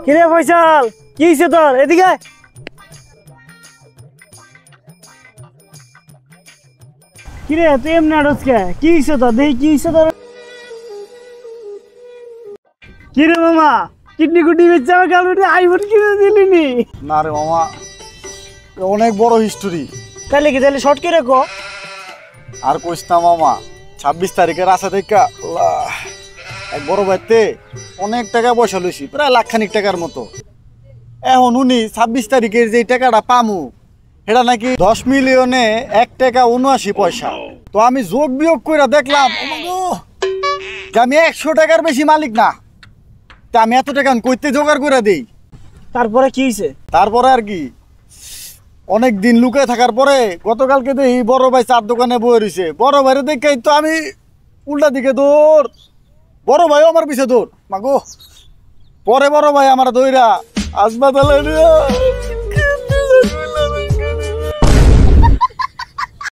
কিরে ফয়সাল, কি হইছে তোর? এদিকে আয়। কিরে তুই এমনি আড়স কে? কি হইছে তোর? দেখি কি হইছে তোর? কিরে মামা, কিডনি কুডনি বেচে আমার গার্লফ্রেন্ড আইফোন কিনে দিলি নি? না রে মামা, অনেক বড় হিস্টোরি। তাহলে কি, তাহলে শর্ট করে কো। আর কইস না মামা, 26 তারিখের আসা থেকে এক বড় ভাইতে অনেক টাকা পয়সা লইছি, প্রায় লাখখানিক টাকার মতো। এখন উনি 26 তারিখের যে টাকাটা পামু, এটা নাকি 10 মিলিয়নে 1 টাকা 79 পয়সা। তো আমি যোগ বিয়োগ করে দেখলাম যে আমি 100 টাকার বেশি মালিক না। তা আমি এত টাকা কইতে জোগাড় করে দেই। তারপরে কি হইছে? তারপরে আর কি, অনেক দিন লুকায় থাকার পরে গতকালকে দেখি বড় ভাই চার দোকানে বয়ে রয়েছে। বড় ভাইরে দেখে তো আমি উল্টা দিকে দৌড়, বড় ভাইও আমার পিছে দৌড়। মাগো, পরে বড় ভাই আমার দইরা হাসপাতালে নিয়ে